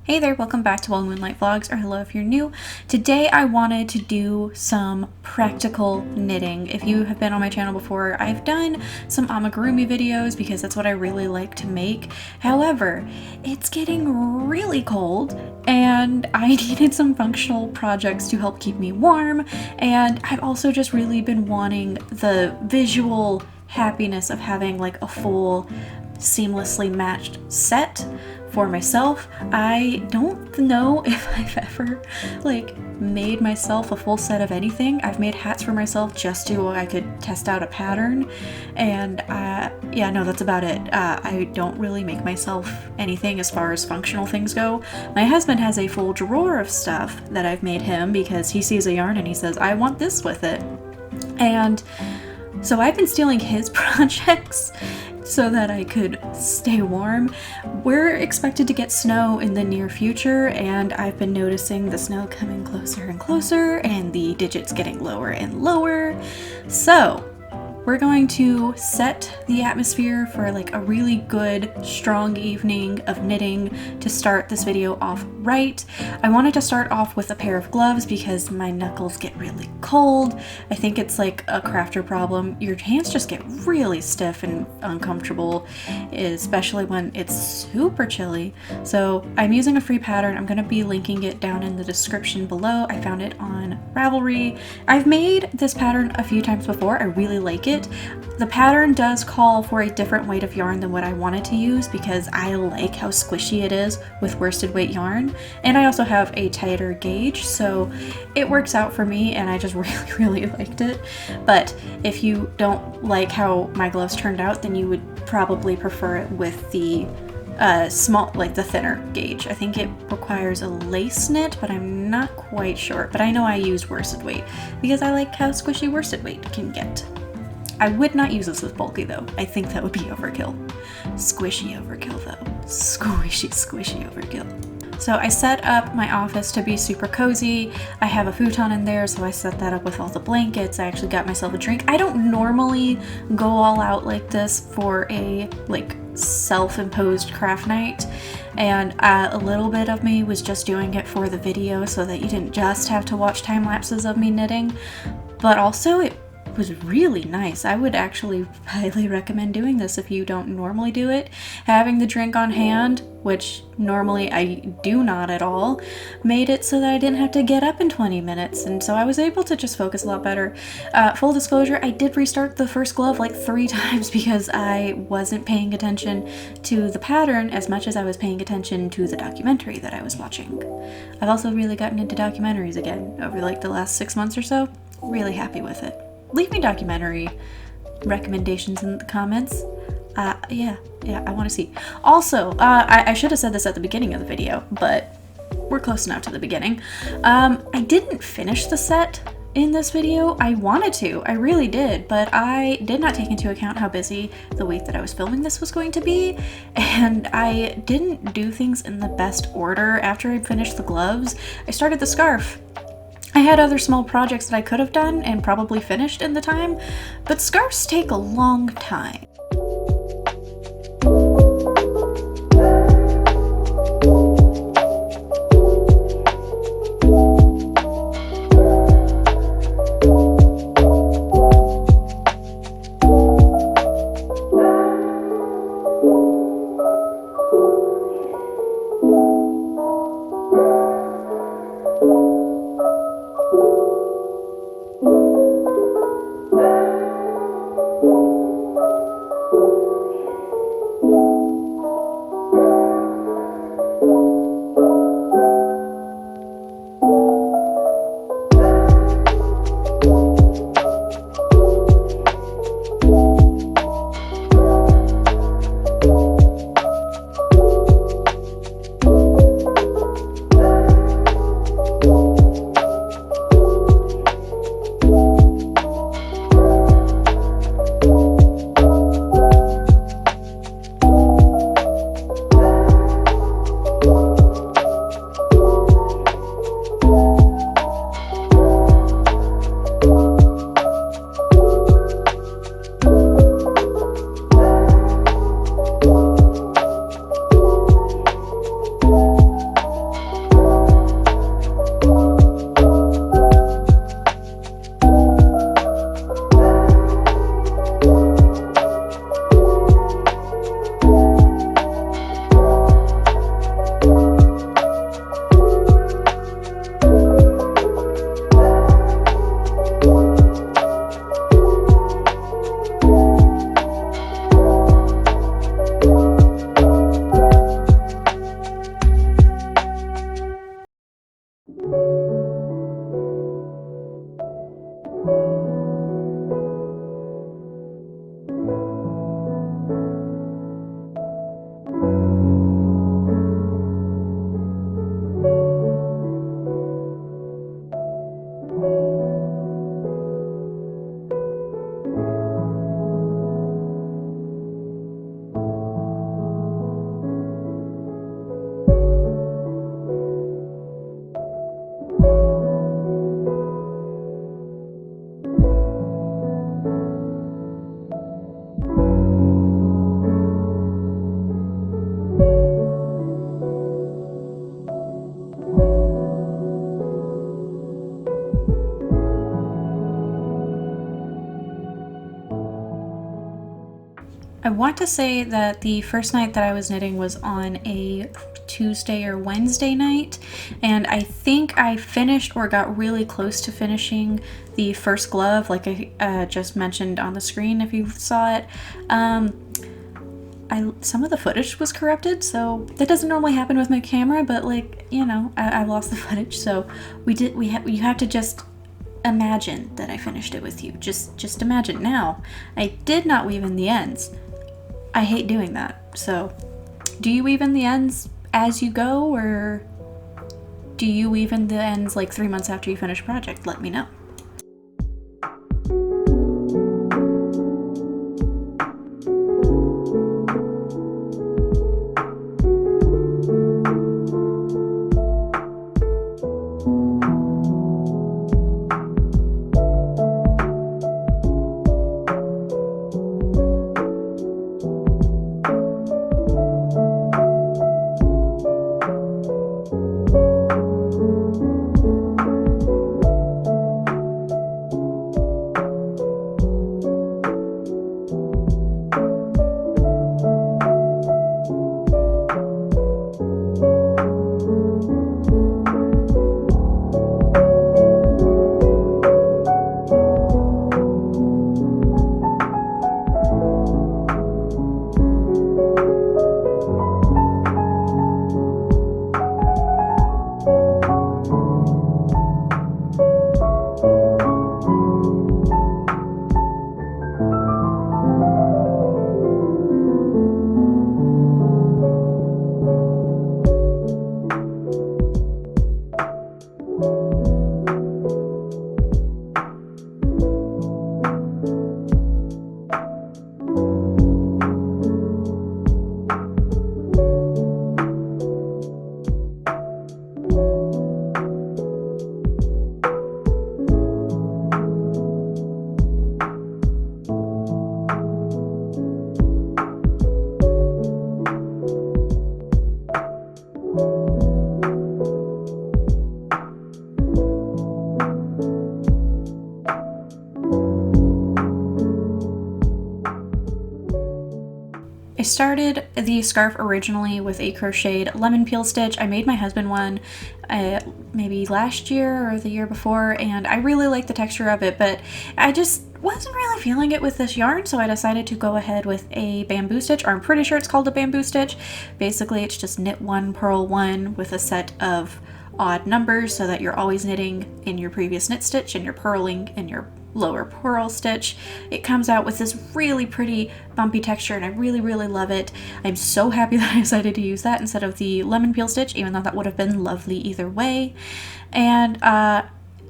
Hey there, welcome back to Well Moonlight Vlogs, or hello if you're new. Today I wanted to do some practical knitting. If you have been on my channel before, I've done some amigurumi videos because that's what I really like to make. However, it's getting really cold and I needed some functional projects to help keep me warm, and I've also just really been wanting the visual happiness of having like a full seamlessly matched set for myself. I don't know if I've ever made myself a full set of anything. I've made hats for myself just so I could test out a pattern, and yeah, no, that's about it. I don't really make myself anything as far as functional things go. My husband has a full drawer of stuff that I've made him because he sees a yarn and he says, I want this with it. And so I've been stealing his projects so that I could stay warm. We're expected to get snow in the near future, and I've been noticing the snow coming closer and closer and the digits getting lower and lower. So we're going to set the atmosphere for like a really good, strong evening of knitting to start this video off right. I wanted to start off with a pair of gloves because my knuckles get really cold. I think it's like a crafter problem. Your hands just get really stiff and uncomfortable, especially when it's super chilly. So I'm using a free pattern. I'm going to be linking it down in the description below. I found it on Ravelry. I've made this pattern a few times before. I really like it. The pattern does call for a different weight of yarn than what I wanted to use because I like how squishy it is with worsted weight yarn, and I also have a tighter gauge, so it works out for me, and I just really liked it. But if you don't like how my gloves turned out, then you would probably prefer it with the small, like the thinner gauge. I think it requires a lace knit, but I'm not quite sure. But I know I used worsted weight because I like how squishy worsted weight can get. I would not use this with bulky though. I think that would be overkill. Squishy overkill though. Squishy overkill. So I set up my office to be super cozy. I have a futon in there, so I set that up with all the blankets. I actually got myself a drink. I don't normally go all out like this for a self-imposed craft night, and a little bit of me was just doing it for the video so that you didn't just have to watch time lapses of me knitting, but also it was really nice. I would actually highly recommend doing this if you don't normally do it. Having the drink on hand, which normally I do not at all, made it so that I didn't have to get up in 20 minutes, and so I was able to just focus a lot better. Full disclosure, I did restart the first glove like 3 times because I wasn't paying attention to the pattern as much as I was paying attention to the documentary that I was watching. I've also really gotten into documentaries again over like the last 6 months or so. Really happy with it. Leave me documentary recommendations in the comments. Yeah, I want to see. Also, I should have said this at the beginning of the video, but we're close enough to the beginning. I didn't finish the set in this video. I wanted to, I really did, but I did not take into account how busy the week that I was filming this was going to be, and I didn't do things in the best order. After I finished the gloves, I started the scarf. I had other small projects that I could have done and probably finished in the time, but scarves take a long time. want to say that the first night that I was knitting was on a Tuesday or Wednesday night, and I think I finished or got really close to finishing the first glove, like I just mentioned on the screen if you saw it. Some of the footage was corrupted, so that doesn't normally happen with my camera, but like, you know, I lost the footage, so you have to just imagine that I finished it with you. Just imagine. Now, I did not weave in the ends. I hate doing that. So, do you weave in the ends as you go, or do you weave in the ends like 3 months after you finish a project? Let me know. I started the scarf originally with a crocheted lemon peel stitch. I made my husband one maybe last year or the year before, and I really like the texture of it, but I just wasn't really feeling it with this yarn, so I decided to go ahead with a bamboo stitch, or I'm pretty sure it's called a bamboo stitch. Basically, it's just knit one, purl one with a set of odd numbers so that you're always knitting in your previous knit stitch and you're purling in your lower purl stitch. It comes out with this really pretty bumpy texture, and I really love it. I'm so happy that I decided to use that instead of the lemon peel stitch, even though that would have been lovely either way. And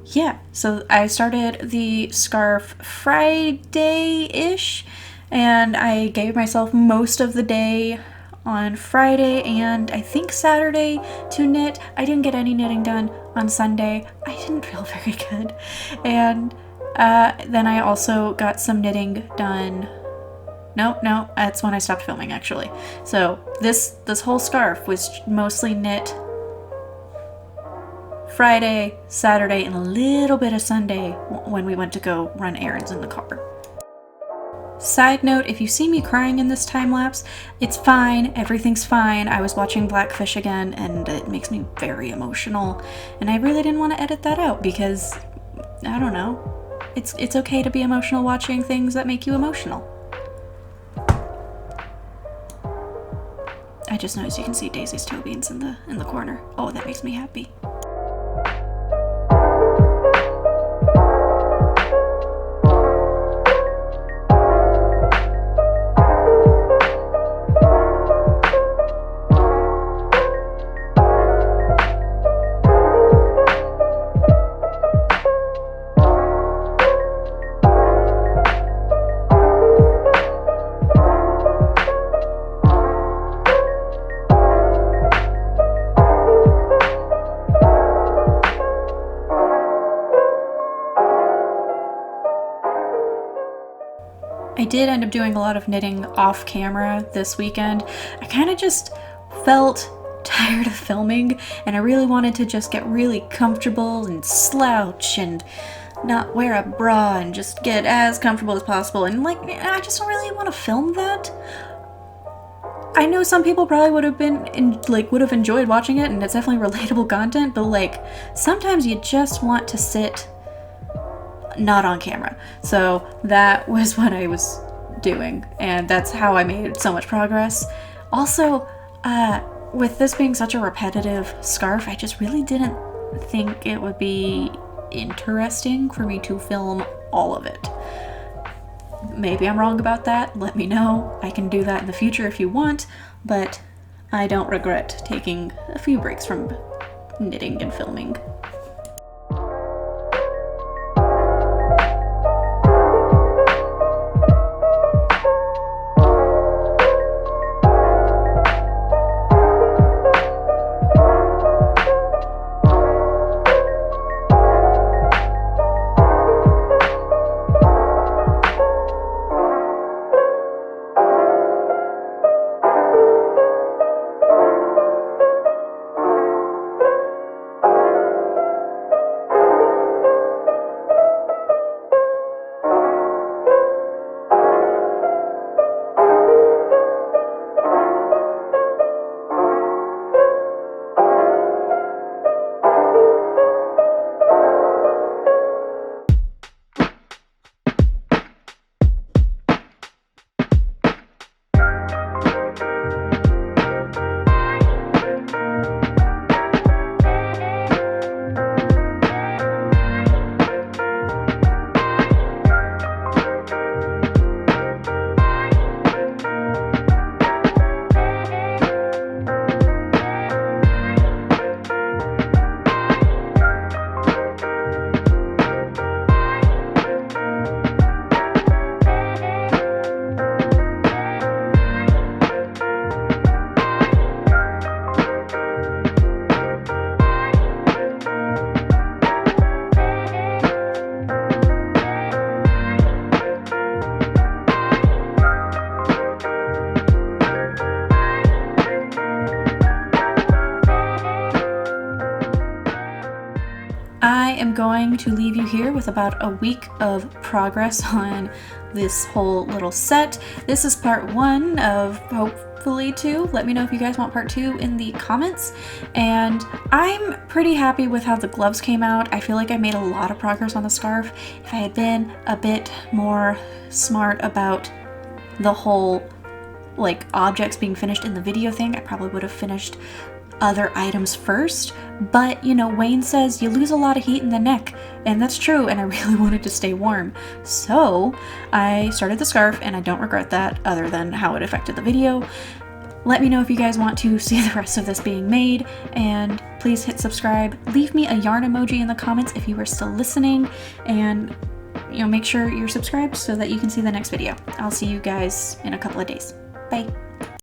yeah, so I started the scarf Friday-ish, and I gave myself most of the day on Friday and I think Saturday to knit. I didn't get any knitting done on Sunday. I didn't feel very good. And then I also got some knitting done. No, that's when I stopped filming actually. So this whole scarf was mostly knit Friday, Saturday, and a little bit of Sunday when we went to go run errands in the car. Side note, if you see me crying in this time lapse, it's fine, everything's fine. I was watching Blackfish again and it makes me very emotional, and I really didn't want to edit that out because, I don't know, it's okay to be emotional watching things that make you emotional. I just noticed you can see Daisy's toe beans in the corner. Oh, that makes me happy. I did end up doing a lot of knitting off camera this weekend. I kind of just felt tired of filming, and I really wanted to just get really comfortable and slouch and not wear a bra and just get as comfortable as possible. And like, I just don't really want to film that. I know some people probably would have enjoyed watching it, and it's definitely relatable content, but like sometimes you just want to sit not on camera. So that was what I was doing, and that's how I made so much progress. Also, with this being such a repetitive scarf, I just really didn't think it would be interesting for me to film all of it. Maybe I'm wrong about that. Let me know. I can do that in the future if you want, but I don't regret taking a few breaks from knitting and filming. I am going to leave you here with about a week of progress on this whole little set. This is part 1 of hopefully 2. Let me know if you guys want part 2 in the comments. And I'm pretty happy with how the gloves came out. I feel like I made a lot of progress on the scarf. If I had been a bit more smart about the whole like objects being finished in the video thing, I probably would have finished other items first. But you know, Wayne says you lose a lot of heat in the neck, and that's true, and I really wanted to stay warm, so I started the scarf, and I don't regret that other than how it affected the video. Let me know if you guys want to see the rest of this being made, and please hit subscribe. Leave me a yarn emoji in the comments if you are still listening, and you know, make sure you're subscribed so that you can see the next video. I'll see you guys in a couple of days. Bye.